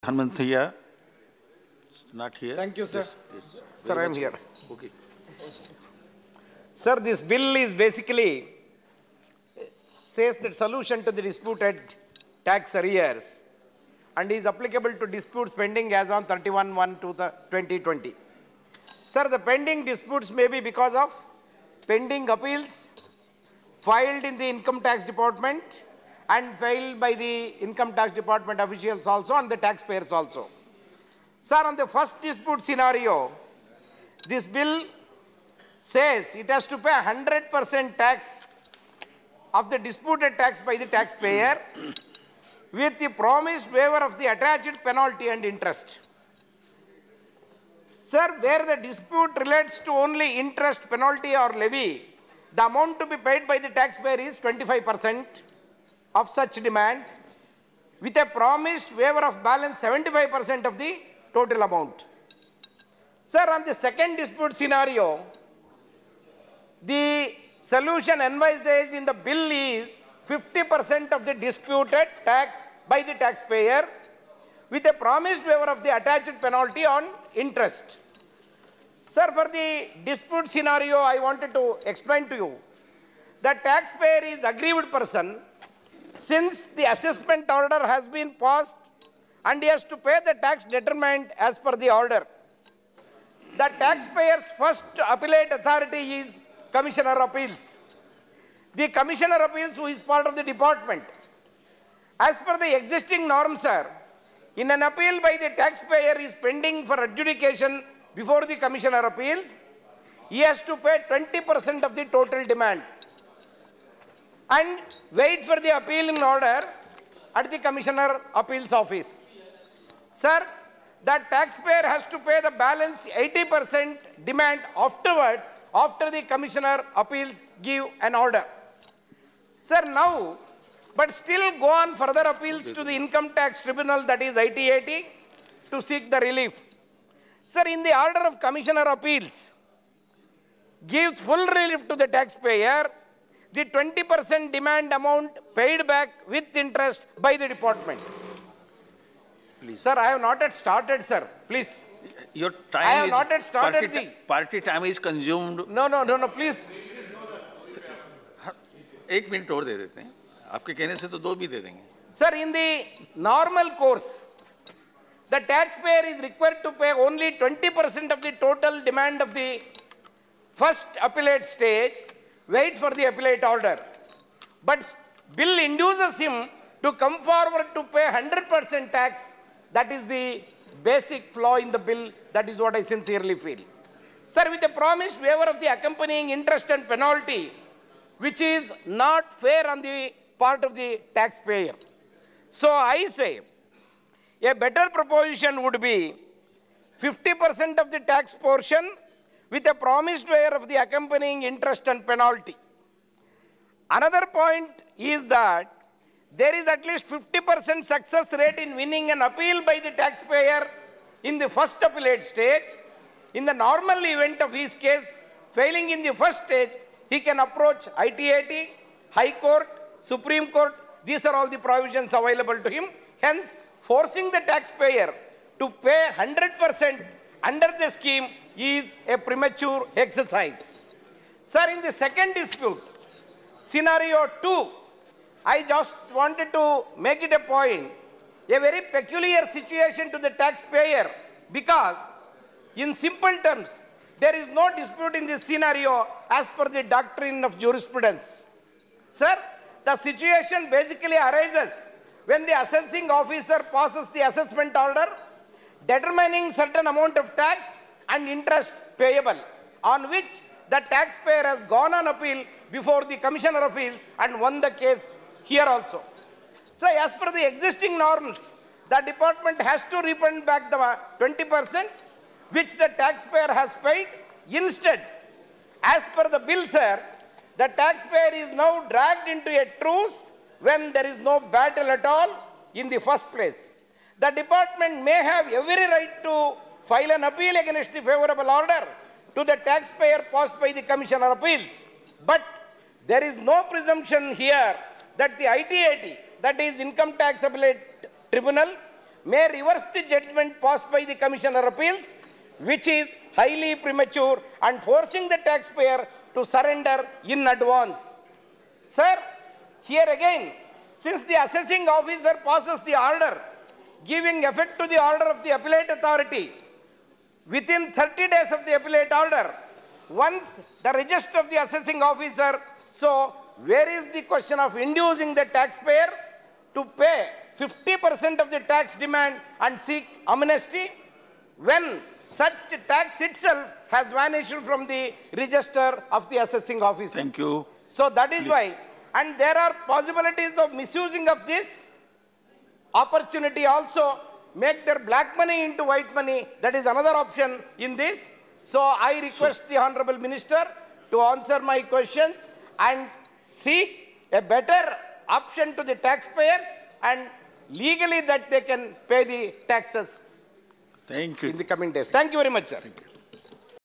Hanmanthia, not here. Thank you, sir. Yes. Sir, I am here. Okay. Sir, this bill is basically says that solution to the disputed tax arrears and is applicable to disputes pending as on 31/1/2020. Sir, the pending disputes may be because of pending appeals filed in the income tax department and filed by the income tax department officials also and the taxpayers also. Sir, on the first dispute scenario, this bill says it has to pay 100% tax of the disputed tax by the taxpayer with the promised waiver of the attached penalty and interest. Sir, where the dispute relates to only interest, penalty or levy, the amount to be paid by the taxpayer is 25% of such demand with a promised waiver of balance 75% of the total amount. Sir, on the second dispute scenario, the solution envisaged in the bill is 50% of the disputed tax by the taxpayer with a promised waiver of the attached penalty on interest. Sir, for the dispute scenario, I wanted to explain to you that taxpayer is aggrieved person since the assessment order has been passed and he has to pay the tax determined as per the order. The taxpayer's first appellate authority is Commissioner Appeals. The Commissioner Appeals, who is part of the department, as per the existing norms, sir, in an appeal by the taxpayer is pending for adjudication before the Commissioner Appeals, he has to pay 20% of the total demand and wait for the appeal in order at the Commissioner Appeals office. Sir, the taxpayer has to pay the balance 80% demand afterwards after the Commissioner Appeals give an order. Sir, now, but still go on further appeals to the Income Tax Tribunal, that is ITAT, to seek the relief. Sir, in the order of Commissioner Appeals, gives full relief to the taxpayer, the 20% demand amount paid back with interest by the department. Please. Sir, I have not yet started, sir. Please. Your time I have is not yet started party time is consumed. No, please. एक minute और दे देते हैं आपके कहने से तो 2 भी दे देंगे. Sir, in the normal course, the taxpayer is required to pay only 20% of the total demand of the first appellate stage, wait for the appellate order. But bill induces him to come forward to pay 100% tax. That is the basic flaw in the bill. That is what I sincerely feel. Sir, with the promised waiver of the accompanying interest and penalty, which is not fair on the part of the taxpayer. So I say, a better proposition would be 50% of the tax portion with a promised waiver of the accompanying interest and penalty. Another point is that there is at least 50% success rate in winning an appeal by the taxpayer in the first appellate stage. In the normal event of his case, failing in the first stage, he can approach ITAT, High Court, Supreme Court. These are all the provisions available to him. Hence, forcing the taxpayer to pay 100% under the scheme is a premature exercise. Sir, in the second dispute, scenario 2, I just wanted to make it a point, a very peculiar situation to the taxpayer, because in simple terms, there is no dispute in this scenario as per the doctrine of jurisprudence. Sir, the situation basically arises when the assessing officer passes the assessment order determining certain amount of tax and interest payable, on which the taxpayer has gone on appeal before the Commissioner of Appeals and won the case here also. So as per the existing norms, the department has to refund back the 20% which the taxpayer has paid. Instead, as per the bill, sir, the taxpayer is now dragged into a truce when there is no battle at all in the first place. The department may have every right to file an appeal against the favorable order to the taxpayer passed by the Commissioner of Appeals. But there is no presumption here that the ITAT, that is Income Tax Appellate Tribunal, may reverse the judgment passed by the Commissioner of Appeals, which is highly premature and forcing the taxpayer to surrender in advance. Sir, here again, since the assessing officer passes the order, giving effect to the order of the appellate authority, within 30 days of the appellate order, once the register of the assessing officer, so where is the question of inducing the taxpayer to pay 50% of the tax demand and seek amnesty when such tax itself has vanished from the register of the assessing officer? Thank you. So that is why, and there are possibilities of misusing of this opportunity also, make their black money into white money. That is another option in this. So I request the Honorable Minister to answer my questions and seek a better option to the taxpayers and legally that they can pay the taxes Thank you. in the coming days. Thank you very much, sir.